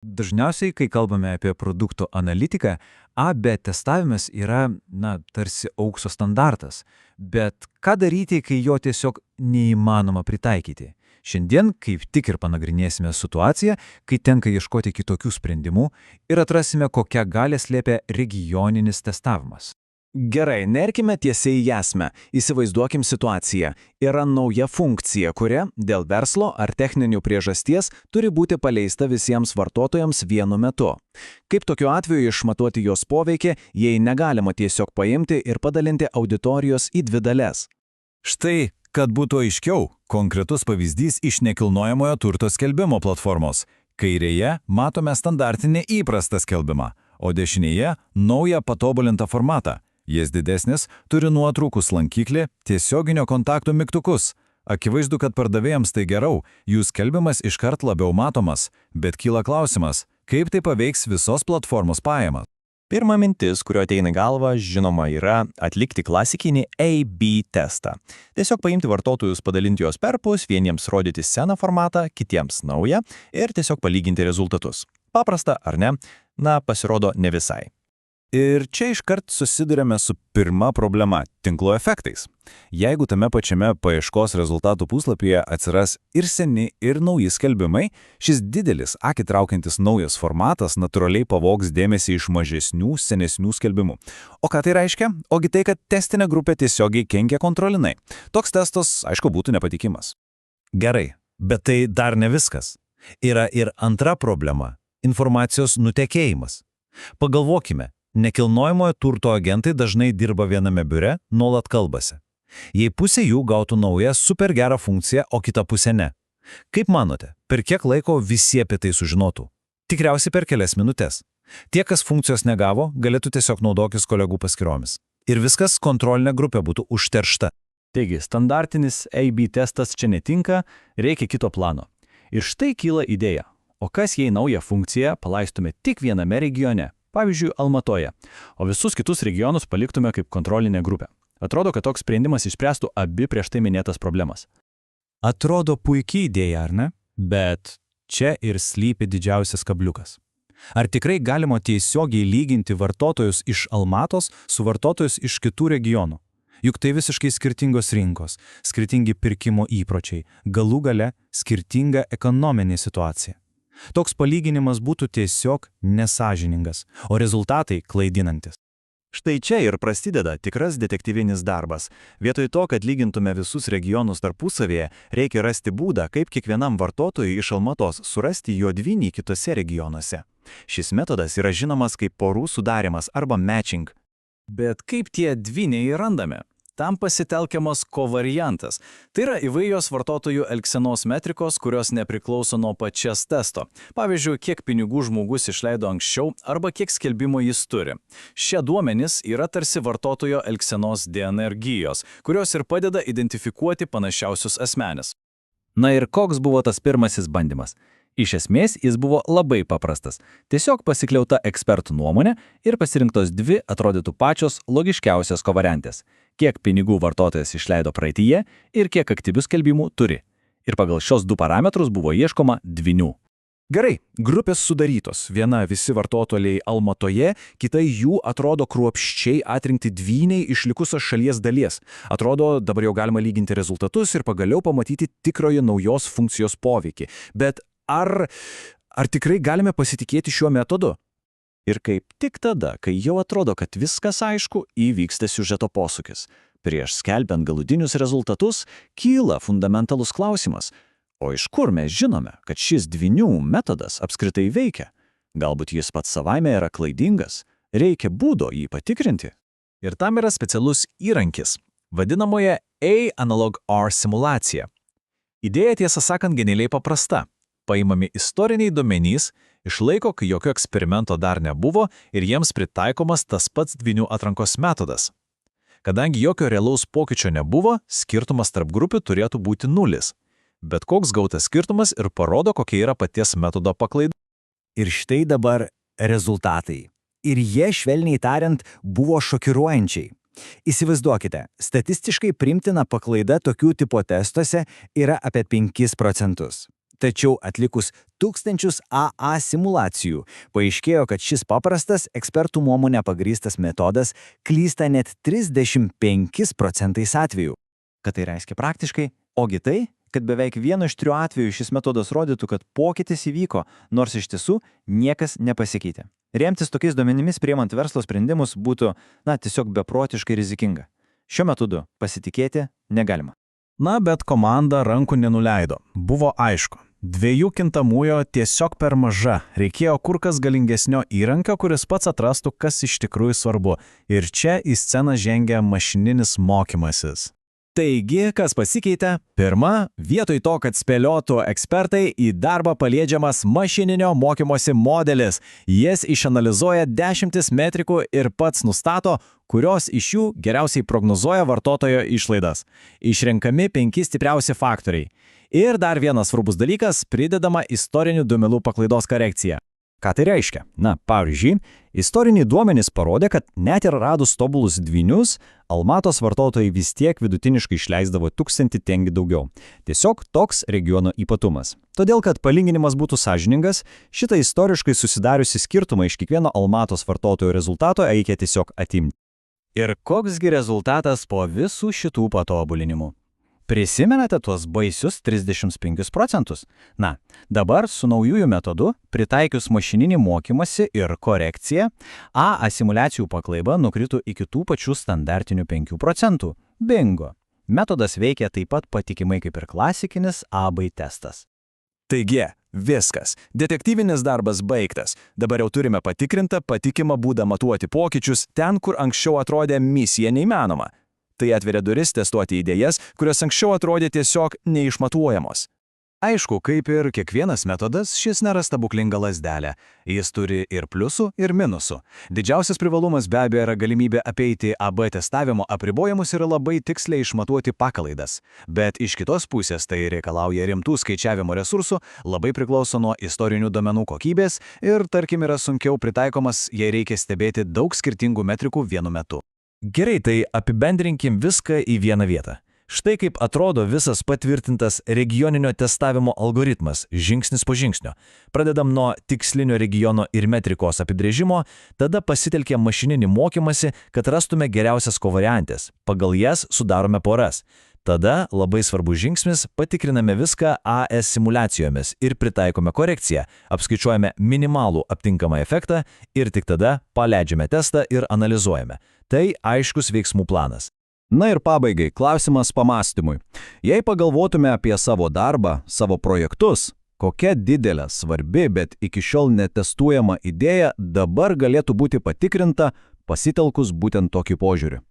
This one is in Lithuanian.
Dažniausiai, kai kalbame apie produkto analitiką, AB testavimas yra, tarsi aukso standartas. Bet ką daryti, kai jo tiesiog neįmanoma pritaikyti? Šiandien kaip tik ir panagrinėsime situaciją, kai tenka ieškoti kitokių sprendimų ir atrasime, kokią galią slėpia regioninis testavimas. Gerai, nerkime tiesiai į esmę. Įsivaizduokim situaciją. Yra nauja funkcija, kuri dėl verslo ar techninių priežasties turi būti paleista visiems vartotojams vienu metu. Kaip tokiu atveju išmatuoti jos poveikį, jei negalima tiesiog paimti ir padalinti auditorijos į dvi dalis? Štai, kad būtų aiškiau, konkretus pavyzdys iš nekilnojamojo turto skelbimo platformos. Kairėje matome standartinį įprastą skelbimą, o dešinėje naują patobulintą formatą. Jis didesnis, turi nuotraukų lankyklį, tiesioginio kontakto mygtukus. Akivaizdu, kad pardavėjams tai geriau, jų skelbimas iškart labiau matomas, bet kyla klausimas, kaip tai paveiks visos platformos pajamas. Pirma mintis, kurio ateina į galvą, žinoma, yra atlikti klasikinį A/B testą. Tiesiog paimti vartotojus, padalinti juos perpus, vieniems rodyti seną formatą, kitiems naują ir tiesiog palyginti rezultatus. Paprasta, ar ne? Pasirodo ne visai. Ir čia iškart susidurėme su pirma problema – tinklo efektais. Jeigu tame pačiame paieškos rezultatų puslapyje atsiras ir seni, ir nauji skelbimai, šis didelis, akį traukiantis naujas formatas natūraliai pavogs dėmesį iš mažesnių, senesnių skelbimų. O ką tai reiškia? Ogi tai, kad testinė grupė tiesiogiai kenkia kontrolinai. Toks testas, aišku, būtų nepatikimas. Gerai, bet tai dar ne viskas. Yra ir antra problema – informacijos nutekėjimas. Pagalvokime. Nekilnojamojo turto agentai dažnai dirba viename biure, nuolat kalbasi. Jei pusė jų gautų naują super gerą funkciją, o kita pusė ne. Kaip manote, per kiek laiko visi apie tai sužinotų? Tikriausiai per kelias minutės. Tie, kas funkcijos negavo, galėtų tiesiog naudotis kolegų paskyromis. Ir viskas kontrolinė grupė būtų užteršta. Taigi, standartinis A/B testas čia netinka, reikia kito plano. Ir štai kyla idėja. O kas jei naują funkciją palaistume tik viename regione? Pavyzdžiui, Almatoje, o visus kitus regionus paliktume kaip kontrolinę grupę. Atrodo, kad toks sprendimas išspręstų abi prieš tai minėtas problemas. Atrodo puikiai idėja, ar ne? Bet čia ir slypi didžiausias kabliukas. Ar tikrai galima tiesiogiai lyginti vartotojus iš Almatos su vartotojus iš kitų regionų? Juk tai visiškai skirtingos rinkos, skirtingi pirkimo įpročiai, galų gale skirtinga ekonominė situacija. Toks palyginimas būtų tiesiog nesąžiningas, o rezultatai klaidinantis. Štai čia ir prasideda tikras detektyvinis darbas. Vietoj to, kad lygintume visus regionus tarpusavėje, reikia rasti būdą, kaip kiekvienam vartotojui iš Almatos surasti jo dvynį kitose regionuose. Šis metodas yra žinomas kaip porų sudarimas arba matching. Bet kaip tie dvyniai randame? Tam pasitelkiamas kovariantas. Tai yra įvairios vartotojų elgsenos metrikos, kurios nepriklauso nuo pačias testo. Pavyzdžiui, kiek pinigų žmogus išleido anksčiau arba kiek skelbimo jis turi. Šie duomenys yra tarsi vartotojo elgsenos DNR gijos, kurios ir padeda identifikuoti panašiausius asmenis. Na ir koks buvo tas pirmasis bandymas? Iš esmės, jis buvo labai paprastas. Tiesiog pasikliauta ekspertų nuomonė ir pasirinktos dvi atrodytų pačios logiškiausios kovariantės. Kiek pinigų vartotojas išleido praeityje ir kiek aktyvių skelbimų turi. Ir pagal šios du parametrus buvo ieškoma dvynių. Gerai, grupės sudarytos. Viena visi vartotojai Almatoje, kita jų atrodo kruopščiai atrinkti dvyniai iš likusios šalies dalies. Atrodo, dabar jau galima lyginti rezultatus ir pagaliau pamatyti tikrojo naujos funkcijos poveikį. Bet ar tikrai galime pasitikėti šiuo metodu? Ir kaip tik tada, kai jau atrodo, kad viskas aišku, įvyksta siužeto posūkis. Prieš skelbiant galutinius rezultatus, kyla fundamentalus klausimas. O iš kur mes žinome, kad šis dvynių metodas apskritai veikia? Galbūt jis pats savaime yra klaidingas? Reikia būdo jį patikrinti. Ir tam yra specialus įrankis, vadinamoje A/R simulacija. Idėja, tiesą sakant, genialiai paprasta. Paimami istoriniai duomenys, iš laiko, kai jokio eksperimento dar nebuvo ir jiems pritaikomas tas pats dvynių atrankos metodas. Kadangi jokio realaus pokyčio nebuvo, skirtumas tarp grupių turėtų būti nulis. Bet koks gautas skirtumas ir parodo, kokia yra paties metodo paklaida. Ir štai dabar rezultatai. Ir jie, švelniai tariant, buvo šokiruojančiai. Įsivaizduokite, statistiškai priimtina paklaida tokių tipo testuose yra apie 5%. Tačiau atlikus tūkstančius AA simulacijų, paaiškėjo, kad šis paprastas, ekspertų nuomonė pagrįstas metodas klysta net 35% atvejų. Ką tai reiškia praktiškai? Ogi tai, kad beveik 1 iš 3 atvejų šis metodas rodytų, kad pokytis įvyko, nors iš tiesų niekas nepasikeitė. Remtis tokiais duomenimis priimant verslo sprendimus būtų, tiesiog beprotiškai rizikinga. Šiuo metodu pasitikėti negalima. Na, bet komanda rankų nenuleido. Buvo aišku. 2 kintamųjo tiesiog per maža. Reikėjo kur kas galingesnio įrankio, kuris pats atrastų, kas iš tikrųjų svarbu. Ir čia į sceną žengia mašininis mokymasis. Taigi, kas pasikeitė? Pirma, vietoj to, kad spėliotų ekspertai, į darbą paliedžiamas mašininio mokymosi modelis. Jis išanalizuoja 10 metrikų ir pats nustato, kurios iš jų geriausiai prognozuoja vartotojo išlaidas. Išrenkami 5 stipriausi faktoriai. Ir dar vienas svarbus dalykas – pridedama istorinių duomenų paklaidos korekcija. Ką tai reiškia? Pavyzdžiui, istoriniai duomenys parodė, kad net ir radus tobulus dvynius, Almatos vartotojai vis tiek vidutiniškai išleisdavo 1000 tengių daugiau. Tiesiog toks regiono ypatumas. Todėl, kad palyginimas būtų sąžiningas, šitą istoriškai susidariusi skirtumą iš kiekvieno Almatos vartotojo rezultato reikia tiesiog atimti. Ir koksgi rezultatas po visų šitų patobulinimų? Prisimenate tuos baisius 35%? Dabar su naujųjų metodu, pritaikius mašininį mokymasi ir korekciją, AA simulacijų paklaiba nukrito iki tų pačių standartinių 5%. Bingo! Metodas veikia taip pat patikimai kaip ir klasikinis AB testas. Taigi, viskas. Detektyvinis darbas baigtas. Dabar jau turime patikrintą, patikimą būdą matuoti pokyčius ten, kur anksčiau atrodė misija neįmanoma. Tai atveria duris testuoti idėjas, kurios anksčiau atrodė tiesiog neišmatuojamos. Aišku, kaip ir kiekvienas metodas, šis nėra stebuklinga lazdelė. Jis turi ir pliusų, ir minusų. Didžiausias privalumas be abejo yra galimybė apeiti AB testavimo apribojimus ir labai tiksliai išmatuoti paklaidas. Bet iš kitos pusės tai reikalauja rimtų skaičiavimo resursų, labai priklauso nuo istorinių duomenų kokybės ir, tarkim, yra sunkiau pritaikomas, jei reikia stebėti daug skirtingų metrikų vienu metu. Gerai, tai apibendrinkim viską į vieną vietą. Štai kaip atrodo visas patvirtintas regioninio testavimo algoritmas, žingsnis po žingsnio. Pradedam nuo tikslinio regiono ir metrikos apibrėžimo, tada pasitelkiam mašininį mokymasi, kad rastume geriausias kovariantės. Pagal jas sudarome poras. Tada labai svarbus žingsnis – patikriname viską AS simulacijomis ir pritaikome korekciją, apskaičiuojame minimalų aptinkamą efektą ir tik tada paleidžiame testą ir analizuojame. Tai aiškus veiksmų planas. Na ir pabaigai, klausimas pamastymui. Jei pagalvotume apie savo darbą, savo projektus, kokia didelė, svarbi, bet iki šiol netestuojama idėja dabar galėtų būti patikrinta pasitelkus būtent tokį požiūrį?